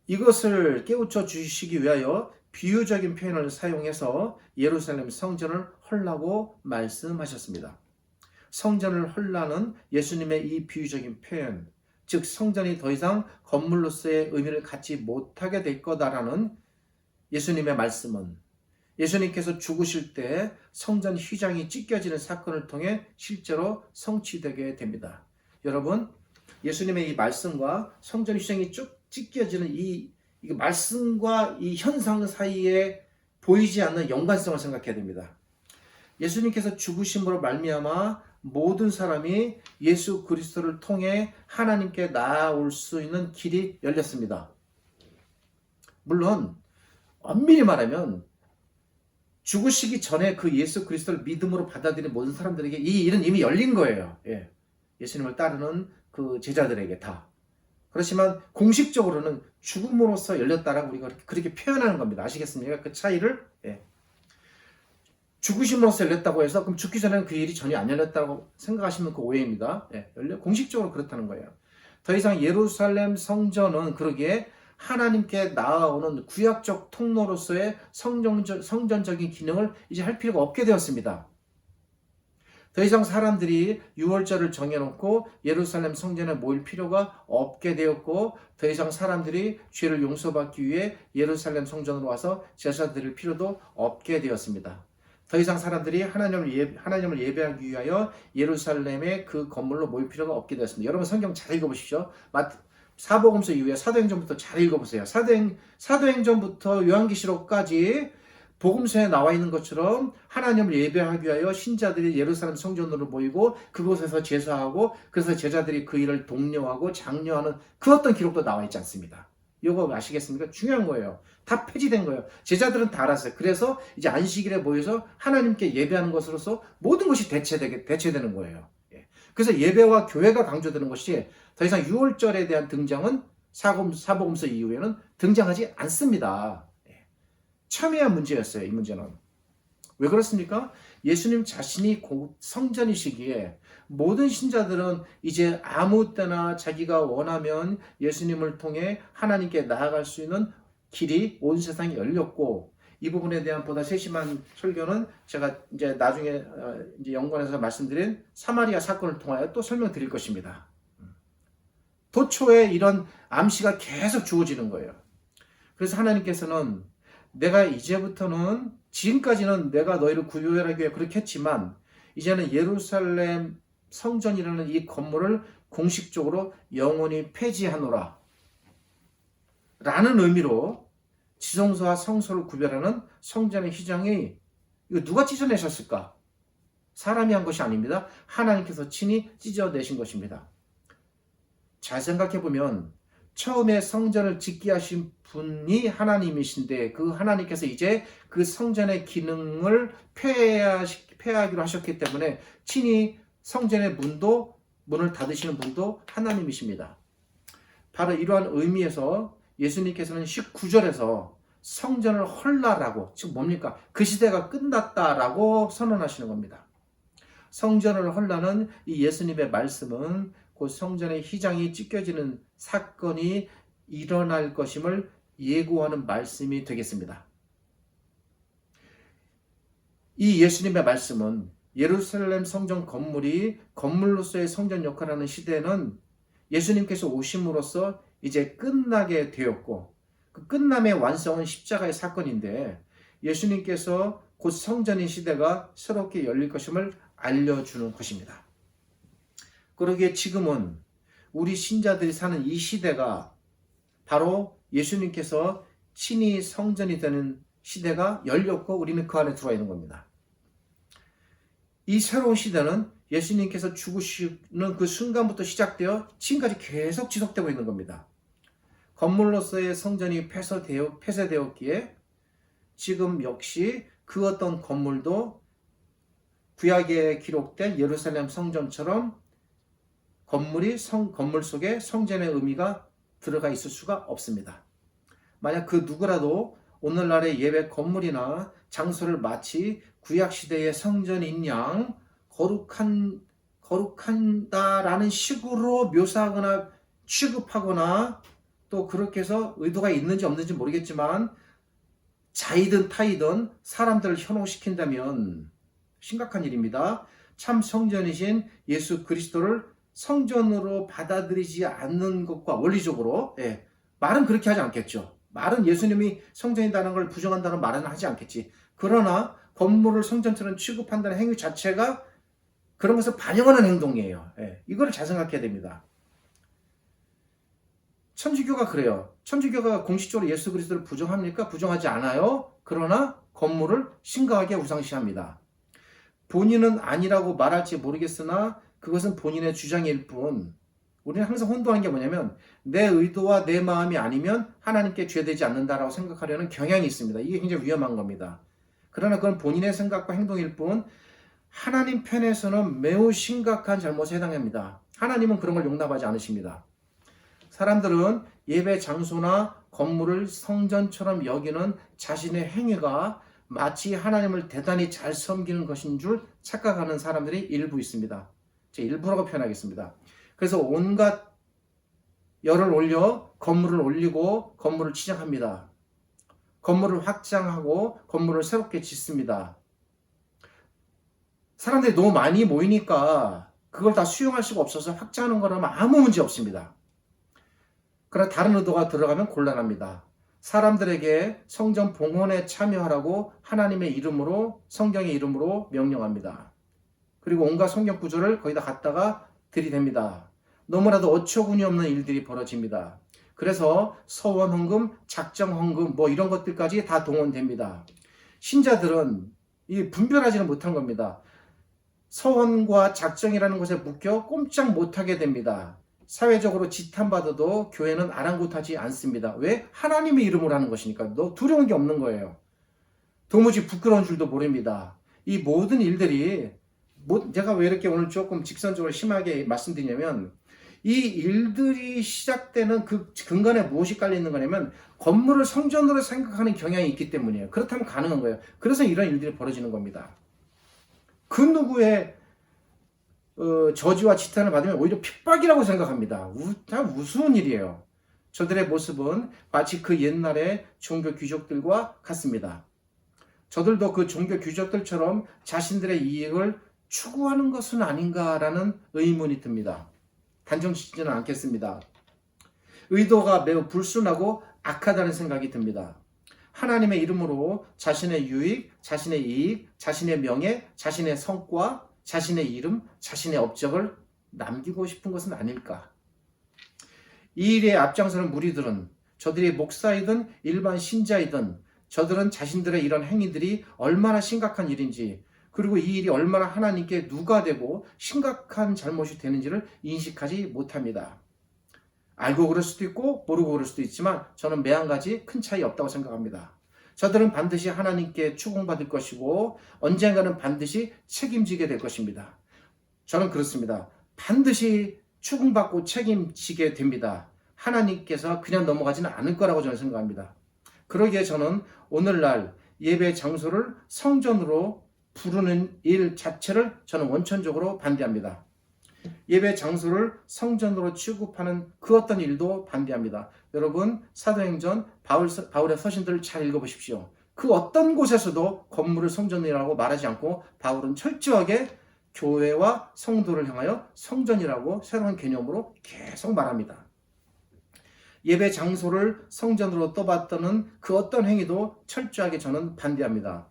S1: 이것을 깨우쳐 주시기 위하여 비유적인 표현을 사용해서 예루살렘 성전을 헐라고 말씀하셨습니다. 성전을 헐라는 예수님의 이 비유적인 표현, 즉 성전이 더 이상 건물로서의 의미를 갖지 못하게 될 거다라는 예수님의 말씀은 예수님께서 죽으실 때 성전 휘장이 찢겨지는 사건을 통해 실제로 성취되게 됩니다. 여러분, 예수님의 이 말씀과 성전 휘장이 쭉 찢겨지는 이 말씀과 이 현상 사이에 보이지 않는 연관성을 생각해야 됩니다. 예수님께서 죽으심으로 말미암아 모든 사람이 예수 그리스도를 통해 하나님께 나아올 수 있는 길이 열렸습니다. 물론 엄밀히 말하면 죽으시기 전에 그 예수 그리스도를 믿음으로 받아들인 모든 사람들에게 이 일은 이미 열린 거예요. 예수님을 따르는 그 제자들에게 다. 그렇지만 공식적으로는 죽음으로써 열렸다라고 우리가 그렇게 표현하는 겁니다. 아시겠습니까? 그 차이를. 죽으심으로써 열렸다고 해서 그럼 죽기 전에는 그 일이 전혀 안 열렸다고 생각하시면 그 오해입니다. 공식적으로 그렇다는 거예요. 더 이상 예루살렘 성전은 그러기에 하나님께 나아오는 구약적 통로로서의 성전적인 기능을 이제 할 필요가 없게 되었습니다. 더 이상 사람들이 유월절을 정해놓고 예루살렘 성전에 모일 필요가 없게 되었고, 더 이상 사람들이 죄를 용서받기 위해 예루살렘 성전으로 와서 제사 드릴 필요도 없게 되었습니다. 더 이상 사람들이 하나님을 예배하기 위하여 예루살렘의 그 건물로 모일 필요가 없게 되었습니다. 여러분 성경 잘 읽어보십시오. 사복음서 이후에 사도행전부터 잘 읽어보세요. 사도행전부터 요한계시록까지 복음서에 나와 있는 것처럼 하나님을 예배하기 위하여 신자들이 예루살렘 성전으로 모이고 그곳에서 제사하고, 그래서 제자들이 그 일을 독려하고 장려하는 그 어떤 기록도 나와 있지 않습니다. 이거 아시겠습니까? 중요한 거예요. 다 폐지된 거예요. 제자들은 다 알았어요. 그래서 이제 안식일에 모여서 하나님께 예배하는 것으로서 모든 것이 대체되는 거예요. 그래서 예배와 교회가 강조되는 것이 더 이상 유월절에 대한 등장은 사복음서 이후에는 등장하지 않습니다. 첨예한 문제였어요. 이 문제는. 왜 그렇습니까? 예수님 자신이 성전이시기에 모든 신자들은 이제 아무 때나 자기가 원하면 예수님을 통해 하나님께 나아갈 수 있는 길이 온 세상에 열렸고, 이 부분에 대한 보다 세심한 설교는 제가 이제 나중에 이제 연관해서 말씀드린 사마리아 사건을 통하여 또 설명드릴 것입니다. 도초에 이런 암시가 계속 주어지는 거예요. 그래서 하나님께서는 내가 이제부터는, 지금까지는 내가 너희를 구별하기 위해 그렇게 했지만 이제는 예루살렘 성전이라는 이 건물을 공식적으로 영원히 폐지하노라 라는 의미로 지성소와 성소를 구별하는 성전의 휘장이, 이거 누가 찢어내셨을까? 사람이 한 것이 아닙니다. 하나님께서 친히 찢어내신 것입니다. 잘 생각해보면 처음에 성전을 짓게 하신 분이 하나님이신데, 그 하나님께서 이제 그 성전의 기능을 폐하기로 하셨기 때문에 친히 성전의 문을 닫으시는 분도 하나님이십니다. 바로 이러한 의미에서 예수님께서는 19절에서 성전을 헐라라고, 즉 뭡니까? 그 시대가 끝났다라고 선언하시는 겁니다. 성전을 헐라는 이 예수님의 말씀은 곧 성전의 휘장이 찢겨지는 사건이 일어날 것임을 예고하는 말씀이 되겠습니다. 이 예수님의 말씀은 예루살렘 성전 건물이 건물로서의 성전 역할을 하는 시대는 예수님께서 오심으로써 이제 끝나게 되었고, 그 끝남의 완성은 십자가의 사건인데, 예수님께서 곧 성전인 시대가 새롭게 열릴 것임을 알려주는 것입니다. 그러기에 지금은 우리 신자들이 사는 이 시대가 바로 예수님께서 친히 성전이 되는 시대가 열렸고 우리는 그 안에 들어와 있는 겁니다. 이 새로운 시대는 예수님께서 죽으시는 그 순간부터 시작되어 지금까지 계속 지속되고 있는 겁니다. 건물로서의 성전이 폐쇄되었기에 지금 역시 그 어떤 건물도 구약에 기록된 예루살렘 성전처럼 건물 속에 성전의 의미가 들어가 있을 수가 없습니다. 만약 그 누구라도 오늘날의 예배 건물이나 장소를 마치 구약시대의 성전인 양 거룩한다라는 식으로 묘사하거나 취급하거나, 또 그렇게 해서 의도가 있는지 없는지 모르겠지만 자이든 타이든 사람들을 현혹시킨다면 심각한 일입니다. 참 성전이신 예수 그리스도를 성전으로 받아들이지 않는 것과 원리적으로, 말은 그렇게 하지 않겠죠. 말은 예수님이 성전이라는 걸 부정한다는 말은 하지 않겠지. 그러나 건물을 성전처럼 취급한다는 행위 자체가 그런 것을 반영하는 행동이에요. 이걸 잘 생각해야 됩니다. 천주교가 그래요. 천주교가 공식적으로 예수 그리스도를 부정합니까? 부정하지 않아요. 그러나 건물을 심각하게 우상시합니다. 본인은 아니라고 말할지 모르겠으나 그것은 본인의 주장일 뿐, 우리는 항상 혼동하는 게 뭐냐면 내 의도와 내 마음이 아니면 하나님께 죄되지 않는다라고 생각하려는 경향이 있습니다. 이게 굉장히 위험한 겁니다. 그러나 그건 본인의 생각과 행동일 뿐 하나님 편에서는 매우 심각한 잘못에 해당합니다. 하나님은 그런 걸 용납하지 않으십니다. 사람들은 예배 장소나 건물을 성전처럼 여기는 자신의 행위가 마치 하나님을 대단히 잘 섬기는 것인 줄 착각하는 사람들이 일부 있습니다. 제 일부라고 표현하겠습니다. 그래서 온갖 열을 올려 건물을 올리고 건물을 치장합니다. 건물을 확장하고 건물을 새롭게 짓습니다. 사람들이 너무 많이 모이니까 그걸 다 수용할 수가 없어서 확장하는 거라면 아무 문제 없습니다. 그러나 다른 의도가 들어가면 곤란합니다. 사람들에게 성전 봉헌에 참여하라고 하나님의 이름으로, 성경의 이름으로 명령합니다. 그리고 온갖 성경 구절을 거기다 갖다가 들이댑니다. 너무나도 어처구니 없는 일들이 벌어집니다. 그래서 서원 헌금, 작정 헌금 뭐 이런 것들까지 다 동원됩니다. 신자들은 이 분별하지는 못한 겁니다. 서원과 작정이라는 것에 묶여 꼼짝 못하게 됩니다. 사회적으로 지탄받아도 교회는 아랑곳하지 않습니다. 왜? 하나님의 이름으로 하는 것이니까. 너 두려운 게 없는 거예요. 도무지 부끄러운 줄도 모릅니다. 이 모든 일들이 제가 왜 이렇게 오늘 조금 직선적으로 심하게 말씀드리냐면 이 일들이 시작되는 그 근간에 무엇이 깔려 있는 거냐면 건물을 성전으로 생각하는 경향이 있기 때문이에요. 그렇다면 가능한 거예요. 그래서 이런 일들이 벌어지는 겁니다. 그 누구의 저주와 지탄을 받으면 오히려 핍박이라고 생각합니다. 다 우스운 일이에요. 저들의 모습은 마치 그 옛날의 종교 귀족들과 같습니다. 저들도 그 종교 귀족들처럼 자신들의 이익을 추구하는 것은 아닌가라는 의문이 듭니다. 단정짓지는 않겠습니다. 의도가 매우 불순하고 악하다는 생각이 듭니다. 하나님의 이름으로 자신의 유익, 자신의 이익, 자신의 명예, 자신의 성과, 자신의 이름, 자신의 업적을 남기고 싶은 것은 아닐까. 이 일에 앞장서는 무리들은 저들이 목사이든 일반 신자이든 저들은 자신들의 이런 행위들이 얼마나 심각한 일인지 그리고 이 일이 얼마나 하나님께 누가되고 심각한 잘못이 되는지를 인식하지 못합니다. 알고 그럴 수도 있고 모르고 그럴 수도 있지만 저는 매한 가지 큰 차이 없다고 생각합니다. 저들은 반드시 하나님께 추궁받을 것이고 언젠가는 반드시 책임지게 될 것입니다. 저는 그렇습니다. 반드시 추궁받고 책임지게 됩니다. 하나님께서 그냥 넘어가지는 않을 거라고 저는 생각합니다. 그러기에 저는 오늘날 예배 장소를 성전으로 부르는 일 자체를 저는 원천적으로 반대합니다. 예배 장소를 성전으로 취급하는 그 어떤 일도 반대합니다. 여러분 사도행전 바울의 서신들을 잘 읽어보십시오. 그 어떤 곳에서도 건물을 성전이라고 말하지 않고 바울은 철저하게 교회와 성도를 향하여 성전이라고 새로운 개념으로 계속 말합니다. 예배 장소를 성전으로 떠받드는 그 어떤 행위도 철저하게 저는 반대합니다.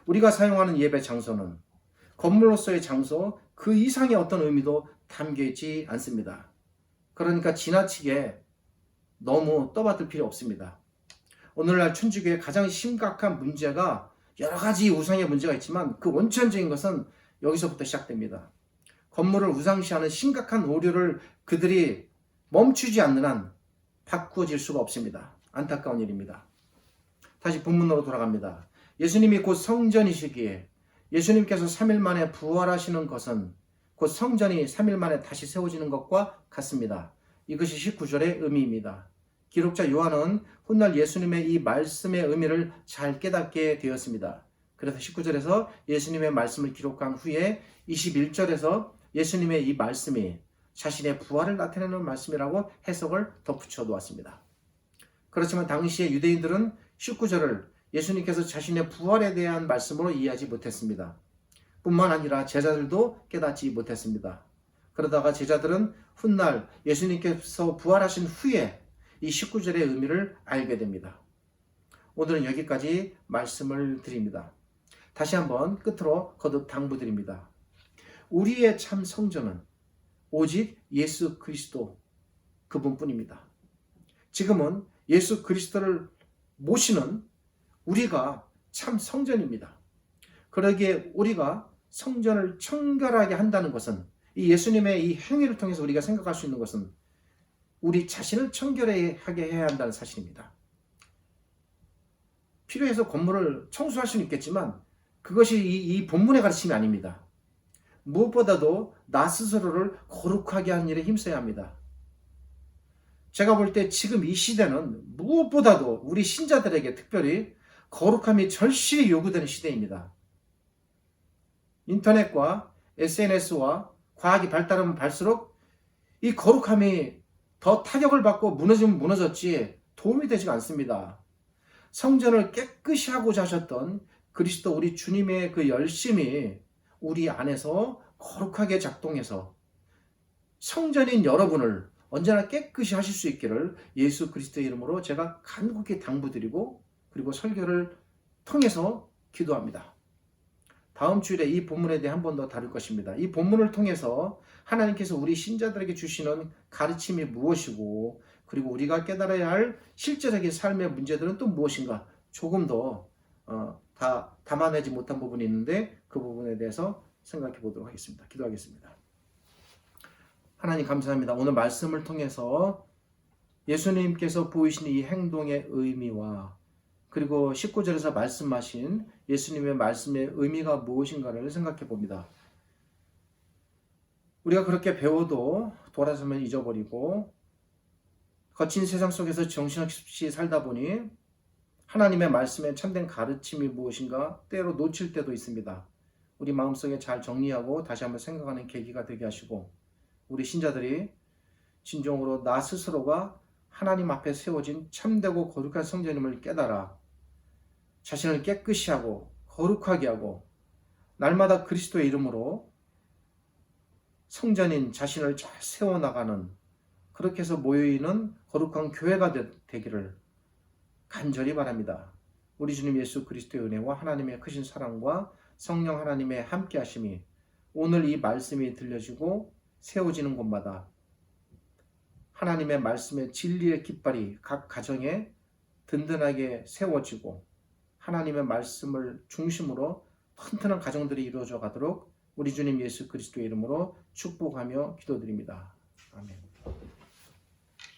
S1: 우리가 사용하는 예배 장소는 건물로서의 장소 그 이상의 어떤 의미도 담겨있지 않습니다. 그러니까 지나치게 너무 떠받들 필요 없습니다. 오늘날 천주교의 가장 심각한 문제가 여러 가지 우상의 문제가 있지만 그 원천적인 것은 여기서부터 시작됩니다. 건물을 우상시하는 심각한 오류를 그들이 멈추지 않는 한 바꾸어질 수가 없습니다. 안타까운 일입니다. 다시 본문으로 돌아갑니다. 예수님이 곧 성전이시기에 예수님께서 3일 만에 부활하시는 것은 곧 성전이 3일 만에 다시 세워지는 것과 같습니다. 이것이 19절의 의미입니다. 기록자 요한은 훗날 예수님의 이 말씀의 의미를 잘 깨닫게 되었습니다. 그래서 19절에서 예수님의 말씀을 기록한 후에 21절에서 예수님의 이 말씀이 자신의 부활을 나타내는 말씀이라고 해석을 덧붙여 놓았습니다. 그렇지만 당시의 유대인들은 19절을 예수님께서 자신의 부활에 대한 말씀으로 이해하지 못했습니다. 뿐만 아니라 제자들도 깨닫지 못했습니다. 그러다가 제자들은 훗날 예수님께서 부활하신 후에 이 19절의 의미를 알게 됩니다. 오늘은 여기까지 말씀을 드립니다. 다시 한번 끝으로 거듭 당부드립니다. 우리의 참 성전은 오직 예수 그리스도 그분뿐입니다. 지금은 예수 그리스도를 모시는 우리가 참 성전입니다. 그러기에 우리가 성전을 청결하게 한다는 것은 이 예수님의 이 행위를 통해서 우리가 생각할 수 있는 것은 우리 자신을 청결하게 해야 한다는 사실입니다. 필요해서 건물을 청소할 수는 있겠지만 그것이 이 본문의 가르침이 아닙니다. 무엇보다도 나 스스로를 거룩하게 하는 일에 힘써야 합니다. 제가 볼 때 지금 이 시대는 무엇보다도 우리 신자들에게 특별히 거룩함이 절실히 요구되는 시대입니다. 인터넷과 SNS와 과학이 발달하면 발수록 이 거룩함이 더 타격을 받고 무너지면 무너졌지 도움이 되지가 않습니다. 성전을 깨끗이 하고자 하셨던 그리스도 우리 주님의 그 열심이 우리 안에서 거룩하게 작동해서 성전인 여러분을 언제나 깨끗이 하실 수 있기를 예수 그리스도의 이름으로 제가 간곡히 당부드리고 그리고 설교를 통해서 기도합니다. 다음 주일에 이 본문에 대해 한 번 더 다룰 것입니다. 이 본문을 통해서 하나님께서 우리 신자들에게 주시는 가르침이 무엇이고 그리고 우리가 깨달아야 할 실제적인 삶의 문제들은 또 무엇인가 조금 더 다 담아내지 못한 부분이 있는데 그 부분에 대해서 생각해 보도록 하겠습니다. 기도하겠습니다. 하나님 감사합니다. 오늘 말씀을 통해서 예수님께서 보이신 이 행동의 의미와 그리고 19절에서 말씀하신 예수님의 말씀의 의미가 무엇인가를 생각해 봅니다. 우리가 그렇게 배워도 돌아서면 잊어버리고 거친 세상 속에서 정신없이 살다 보니 하나님의 말씀의 참된 가르침이 무엇인가 때로 놓칠 때도 있습니다. 우리 마음속에 잘 정리하고 다시 한번 생각하는 계기가 되게 하시고 우리 신자들이 진정으로 나 스스로가 하나님 앞에 세워진 참되고 거룩한 성전임을 깨달아 자신을 깨끗이 하고 거룩하게 하고 날마다 그리스도의 이름으로 성전인 자신을 잘 세워나가는 그렇게 해서 모여있는 거룩한 교회가 되기를 간절히 바랍니다. 우리 주님 예수 그리스도의 은혜와 하나님의 크신 사랑과 성령 하나님의 함께 하심이 오늘 이 말씀이 들려지고 세워지는 곳마다 하나님의 말씀의 진리의 깃발이 각 가정에 든든하게 세워지고 하나님의 말씀을 중심으로 튼튼한 가정들이 이루어져 가도록 우리 주님 예수 그리스도의 이름으로 축복하며 기도드립니다. 아멘.